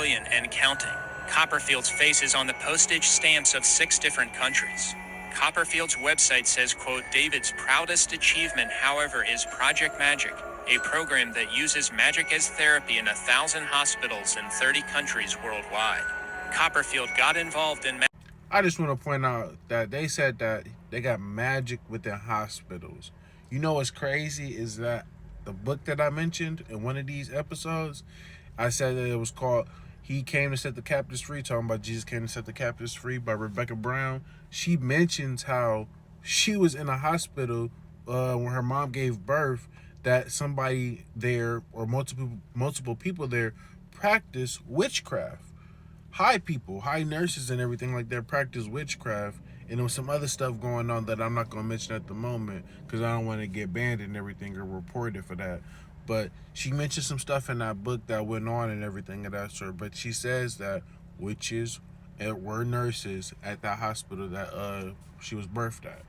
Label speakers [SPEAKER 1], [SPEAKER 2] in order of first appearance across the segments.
[SPEAKER 1] and counting. Copperfield's face is on the postage stamps of 6 different countries. Copperfield's website says, quote, David's proudest achievement, however, is Project Magic, a program that uses magic as therapy in 1,000 hospitals in 30 countries worldwide. Copperfield got involved in
[SPEAKER 2] I just want to point out that they said that they got magic within hospitals. You know what's crazy is that the book that I mentioned in one of these episodes, I said that it was called He Came to Set the Captives Free, talking about Jesus Came to Set the Captives Free by Rebecca Brown. She mentions how she was in a hospital when her mom gave birth, that somebody there or multiple people there practice witchcraft. High nurses and everything like that practice witchcraft, and there was some other stuff going on that I'm not going to mention at the moment because I don't want to get banned and everything or reported for that. But she mentioned some stuff in that book that went on and everything of that sort. But she says that witches were nurses at that hospital that she was birthed at.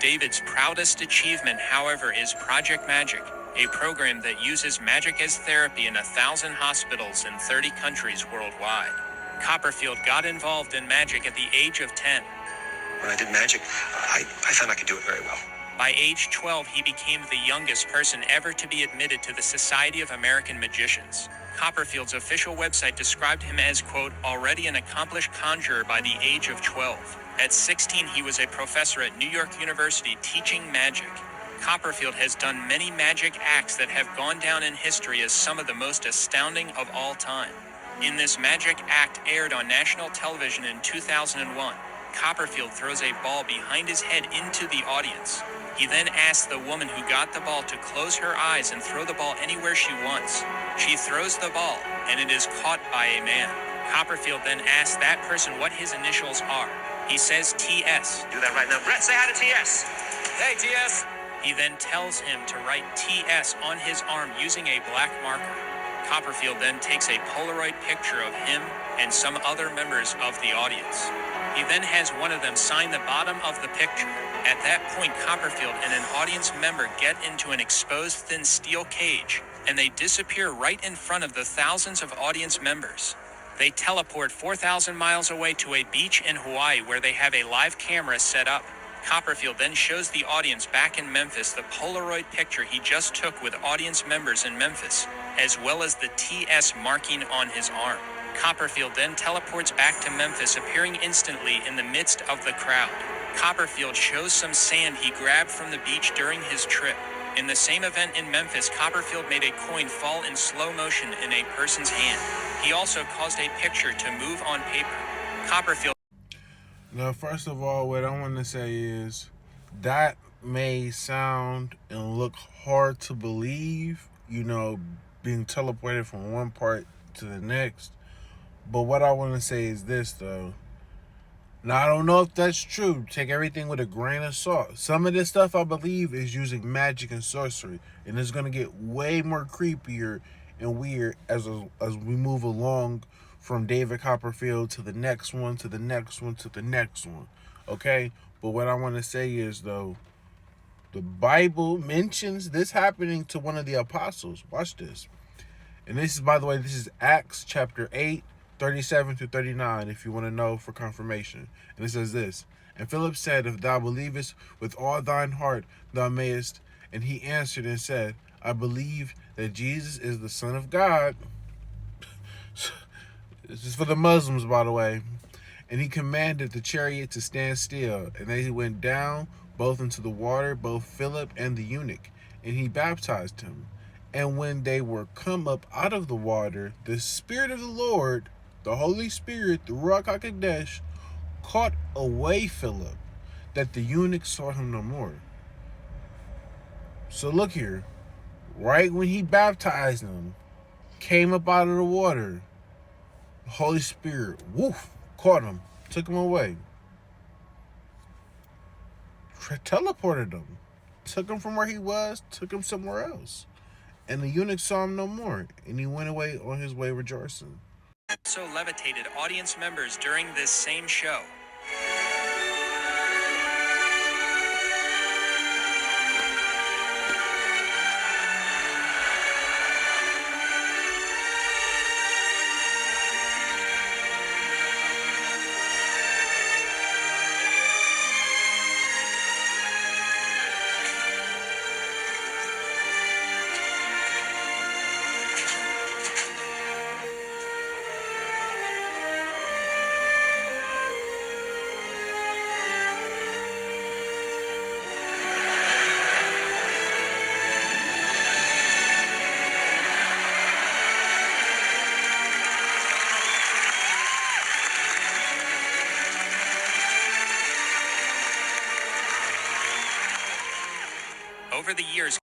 [SPEAKER 1] David's proudest achievement, however, is Project Magic, a program that uses magic as therapy in 1,000 hospitals in 30 countries worldwide. Copperfield got involved in magic at the age of 10.
[SPEAKER 3] When I did magic, I found I could do it very well.
[SPEAKER 1] By age 12, he became the youngest person ever to be admitted to the Society of American Magicians. Copperfield's official website described him as, quote, already an accomplished conjurer by the age of 12. At 16, he was a professor at New York University teaching magic. Copperfield has done many magic acts that have gone down in history as some of the most astounding of all time. In this magic act aired on national television in 2001, Copperfield throws a ball behind his head into the audience. He then asks the woman who got the ball to close her eyes and throw the ball anywhere she wants. She throws the ball, and it is caught by a man. Copperfield then asks that person what his initials are. He says TS.
[SPEAKER 3] Do that right now. Brett, say hi to TS. Hey, TS.
[SPEAKER 1] He then tells him to write TS on his arm using a black marker. Copperfield then takes a Polaroid picture of him and some other members of the audience. He then has one of them sign the bottom of the picture. At that point, Copperfield and an audience member get into an exposed thin steel cage, and they disappear right in front of the thousands of audience members. They teleport 4,000 miles away to a beach in Hawaii where they have a live camera set up. Copperfield then shows the audience back in Memphis the Polaroid picture he just took with audience members in Memphis, as well as the TS marking on his arm. Copperfield then teleports back to Memphis, appearing instantly in the midst of the crowd. Copperfield shows some sand he grabbed from the beach during his trip. In the same event in Memphis, Copperfield made a coin fall in slow motion in a person's hand. He also caused a picture to move on paper. Copperfield.
[SPEAKER 2] Now, first of all, what I want to say is that may sound and look hard to believe, being teleported from one part to the next. But what I want to say is this, though. Now, I don't know if that's true. Take everything with a grain of salt. Some of this stuff, I believe, is using magic and sorcery. And it's going to get way more creepier and weird as we move along from David Copperfield to the next one, to the next one, to the next one. Okay? But what I want to say is, though, the Bible mentions this happening to one of the apostles. Watch this. And this is, by the way, this is Acts chapter 8, 37 through 39, if you want to know for confirmation. And it says this: And Philip said, If thou believest with all thine heart, thou mayest. And he answered and said, I believe that Jesus is the Son of God. This is for the Muslims, by the way. And he commanded the chariot to stand still. And they went down both into the water, both Philip and the eunuch. And he baptized him. And when they were come up out of the water, the Spirit of the Lord, the Holy Spirit, the Ruach HaKodesh, caught away Philip, that the eunuch saw him no more. So look here. Right when he baptized him, came up out of the water, the Holy Spirit, caught him, took him away. Teleported him. Took him from where he was, took him somewhere else. And the eunuch saw him no more, and he went away on his way rejoicing.
[SPEAKER 1] Also levitated audience members during this same show. Over the years,